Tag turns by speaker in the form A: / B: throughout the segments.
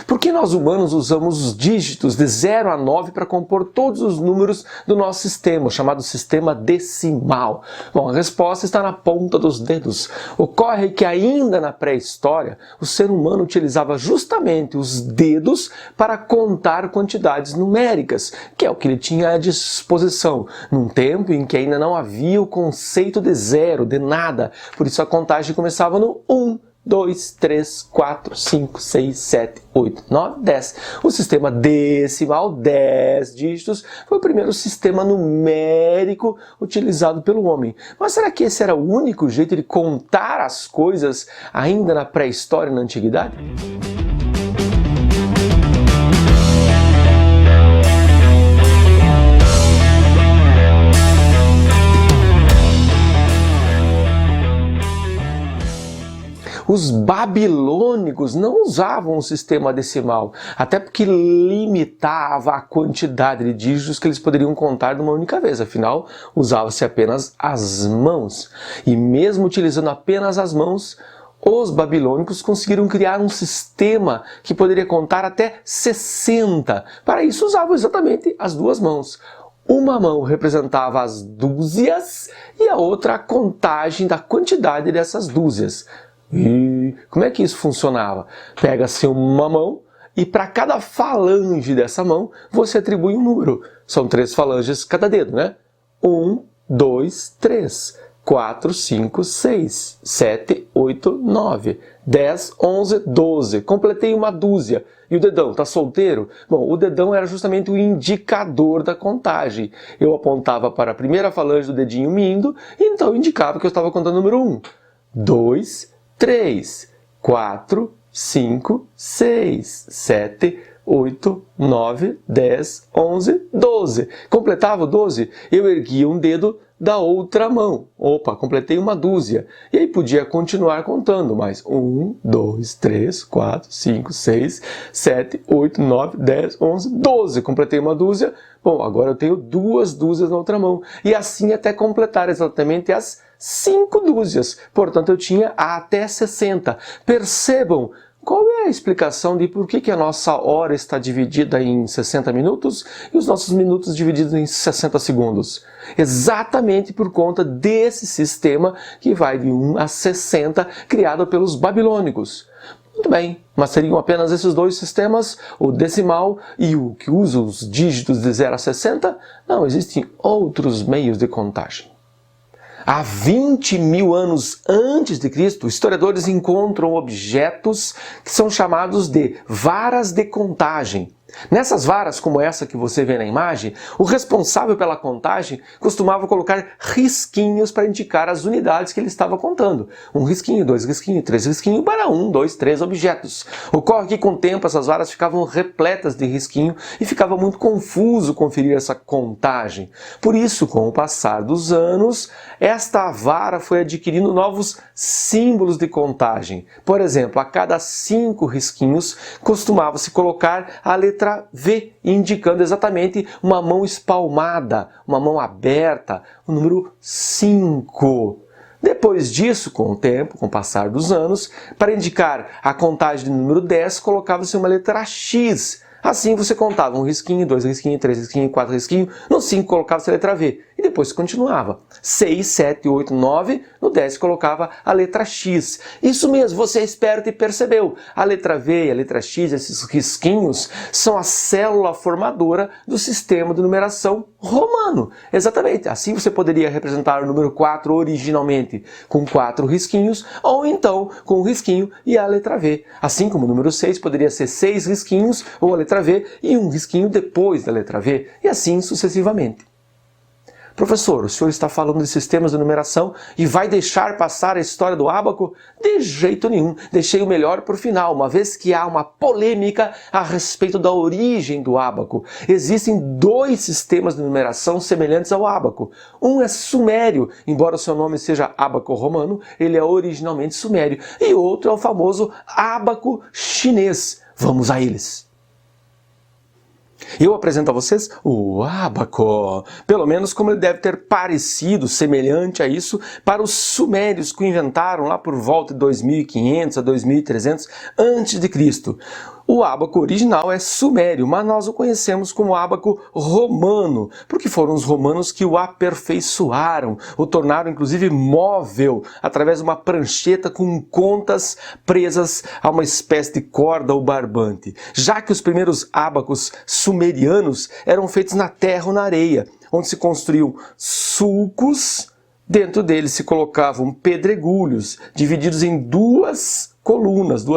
A: Por que nós humanos usamos os dígitos de 0 a 9 para compor todos os números do nosso sistema, chamado sistema decimal? Bom, a resposta está na ponta dos dedos. Ocorre que ainda na pré-história, o ser humano utilizava justamente os dedos para contar quantidades numéricas, que é o que ele tinha à disposição, num tempo em que ainda não havia o conceito de zero, de nada. Por isso a contagem começava no 1, 2, 3, 4, 5, 6, 7, 8, 9, 10. O sistema decimal, 10 dígitos, foi o primeiro sistema numérico utilizado pelo homem. Mas será que esse era o único jeito de contar as coisas ainda na pré-história e na antiguidade? Os babilônicos não usavam o sistema decimal, até porque limitava a quantidade de dígitos que eles poderiam contar de uma única vez, afinal, usava-se apenas as mãos. E mesmo utilizando apenas as mãos, os babilônicos conseguiram criar um sistema que poderia contar até 60. Para isso usavam exatamente as duas mãos. Uma mão representava as dúzias e a outra a contagem da quantidade dessas dúzias. E como é que isso funcionava? Pega-se uma mão e para cada falange dessa mão você atribui um número. São 3 falanges cada dedo, né? 1, 2, 3, 4, 5, 6, 7, 8, 9, 10, 11, 12. Completei uma dúzia. E o dedão, está solteiro? Bom, o dedão era justamente o indicador da contagem. Eu apontava para a primeira falange do dedinho mindro e então indicava que eu estava contando o número 1, 2, 3, 4, 5, 6, 7, 8, 9, 10, 11, 12. Completava o 12, eu erguia um dedo da outra mão. Opa, completei uma dúzia. E aí podia continuar contando, mais 1, 2, 3, 4, 5, 6, 7, 8, 9, 10, 11, 12. Completei uma dúzia. Bom, agora eu tenho 2 dúzias na outra mão. E assim até completar exatamente as 5 dúzias. Portanto, eu tinha até 60. Percebam qual é a explicação de por que a nossa hora está dividida em 60 minutos e os nossos minutos divididos em 60 segundos. Exatamente por conta desse sistema que vai de 1 a 60, criado pelos babilônicos. Muito bem, mas seriam apenas esses 2 sistemas, o decimal e o que usa os dígitos de 0 a 60? Não, existem outros meios de contagem. Há 20 mil anos antes de Cristo, historiadores encontram objetos que são chamados de varas de contagem. Nessas varas, como essa que você vê na imagem, o responsável pela contagem costumava colocar risquinhos para indicar as unidades que ele estava contando. 1 risquinho, 2 risquinhos, 3 risquinhos para 1, 2, 3 objetos. Ocorre que com o tempo essas varas ficavam repletas de risquinho e ficava muito confuso conferir essa contagem. Por isso, com o passar dos anos, esta vara foi adquirindo novos símbolos de contagem. Por exemplo, a cada 5 risquinhos costumava-se colocar a letra V, indicando exatamente uma mão espalmada, uma mão aberta, o número 5. Depois disso, com o tempo, com o passar dos anos, para indicar a contagem do número 10, colocava-se uma letra X. Assim você contava 1 risquinho, 2 risquinhos, 3 risquinhos, 4 risquinhos, no 5 colocava-se a letra V. E depois continuava. 6, 7, 8, 9, no 10 colocava a letra X. Isso mesmo, você é esperto e percebeu. A letra V e a letra X, esses risquinhos, são a célula formadora do sistema de numeração romano. Exatamente, assim você poderia representar o número 4 originalmente com 4 risquinhos, ou então com um risquinho e a letra V. Assim como o número 6 poderia ser 6 risquinhos ou a letra V e um risquinho depois da letra V, e assim sucessivamente. Professor, o senhor está falando de sistemas de numeração e vai deixar passar a história do ábaco? De jeito nenhum. Deixei o melhor para o final, uma vez que há uma polêmica a respeito da origem do ábaco. Existem 2 sistemas de numeração semelhantes ao ábaco. Um é sumério, embora o seu nome seja ábaco romano, ele é originalmente sumério. E o outro é o famoso ábaco chinês. Vamos a eles. Eu apresento a vocês o ábaco, pelo menos como ele deve ter parecido, semelhante a isso, para os sumérios que o inventaram lá por volta de 2500 a 2300 a.C. O ábaco original é sumério, mas nós o conhecemos como ábaco romano, porque foram os romanos que o aperfeiçoaram, o tornaram inclusive móvel, através de uma prancheta com contas presas a uma espécie de corda ou barbante. Já que os primeiros ábacos sumerianos eram feitos na terra ou na areia, onde se construíam sulcos, dentro deles se colocavam pedregulhos, divididos em duas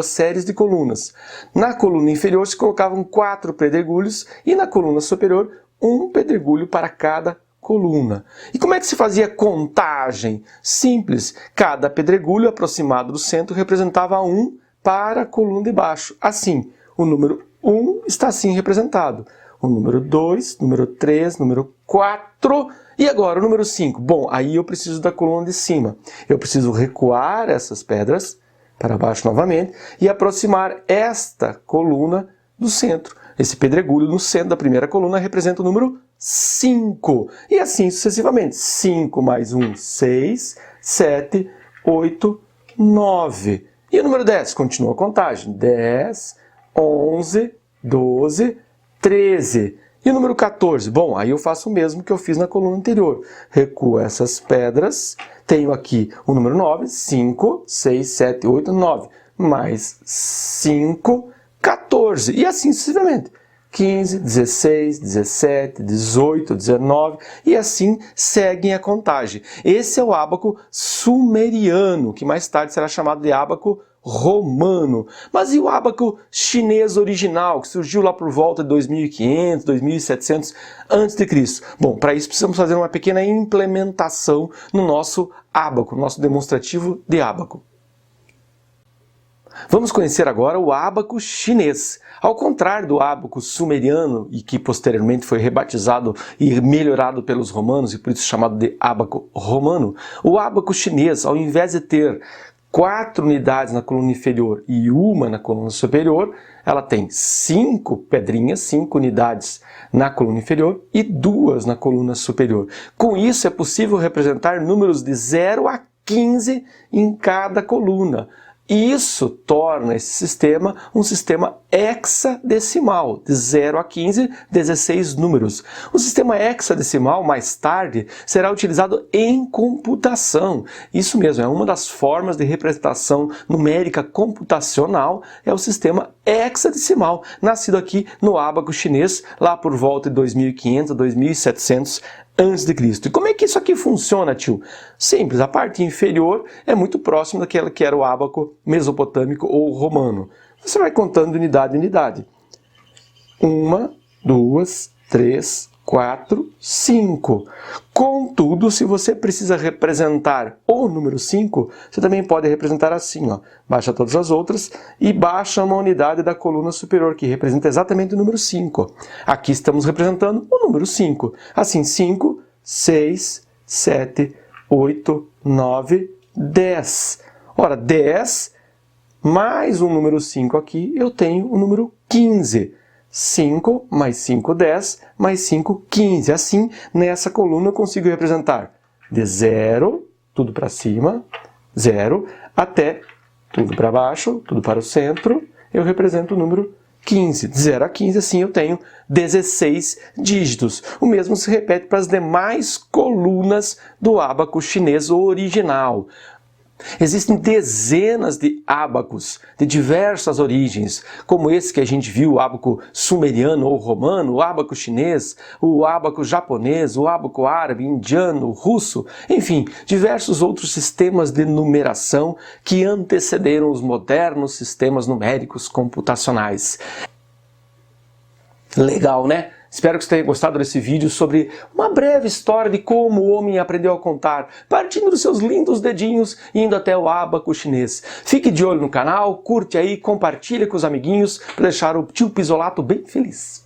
A: séries de colunas. Na coluna inferior se colocavam 4 pedregulhos e na coluna superior um pedregulho para cada coluna. E como é que se fazia contagem? Simples, cada pedregulho aproximado do centro representava 1 para a coluna de baixo. Assim, o número 1 está assim representado. O número 2, número 3, número 4 e agora o número 5. Bom, aí eu preciso da coluna de cima. Eu preciso recuar essas pedras para baixo novamente e aproximar esta coluna do centro. Esse pedregulho no centro da primeira coluna representa o número 5. E assim sucessivamente. 5 mais 1, 6, 7, 8, 9. E o número 10? Continua a contagem. 10, 11, 12, 13. E o número 14? Bom, aí eu faço o mesmo que eu fiz na coluna anterior. Recuo essas pedras. Tenho aqui o número 9, 5, 6, 7, 8, 9. Mais 5, 14. E assim sucessivamente. 15, 16, 17, 18, 19 e assim seguem a contagem. Esse é o ábaco sumeriano, que mais tarde será chamado de ábaco romano. Mas e o ábaco chinês original, que surgiu lá por volta de 2500, 2700 a.C.? Bom, para isso precisamos fazer uma pequena implementação no nosso ábaco, no nosso demonstrativo de ábaco. Vamos conhecer agora o ábaco chinês. Ao contrário do ábaco sumeriano, e que posteriormente foi rebatizado e melhorado pelos romanos, e por isso chamado de ábaco romano, o ábaco chinês, ao invés de ter 4 unidades na coluna inferior e 1 na coluna superior, ela tem 5 pedrinhas, 5 unidades na coluna inferior e 2 na coluna superior. Com isso é possível representar números de 0 a 15 em cada coluna. Isso torna esse sistema um sistema hexadecimal, de 0 a 15, 16 números. O sistema hexadecimal, mais tarde, será utilizado em computação. Isso mesmo, é uma das formas de representação numérica computacional, é o sistema hexadecimal, nascido aqui no ábaco chinês, lá por volta de 2500 a 2700 a.C. E como é que isso aqui funciona, tio? Simples, a parte inferior é muito próxima daquela que era o ábaco mesopotâmico ou romano. Você vai contando de unidade em unidade. 1, 2, 3, 4, 5. Contudo, se você precisa representar o número 5, você também pode representar assim, ó. Baixa todas as outras e baixa uma unidade da coluna superior, que representa exatamente o número 5. Aqui estamos representando o número 5. Assim, 5, 6, 7, 8, 9, 10. Ora, 10 mais um número 5 aqui, eu tenho o número 15. 5 mais 5, 10, mais 5, 15. Assim, nessa coluna eu consigo representar de 0, tudo para cima, 0, até tudo para baixo, tudo para o centro, eu represento o número 15. De 0 a 15, assim eu tenho 16 dígitos. O mesmo se repete para as demais colunas do ábaco chinês original. Existem dezenas de ábacos de diversas origens, como esse que a gente viu, o ábaco sumeriano ou romano, o ábaco chinês, o ábaco japonês, o ábaco árabe, indiano, russo, enfim, diversos outros sistemas de numeração que antecederam os modernos sistemas numéricos computacionais. Legal, né? Espero que você tenha gostado desse vídeo sobre uma breve história de como o homem aprendeu a contar, partindo dos seus lindos dedinhos e indo até o ábaco chinês. Fique de olho no canal, curte aí, compartilha com os amiguinhos para deixar o tio Pisolato bem feliz.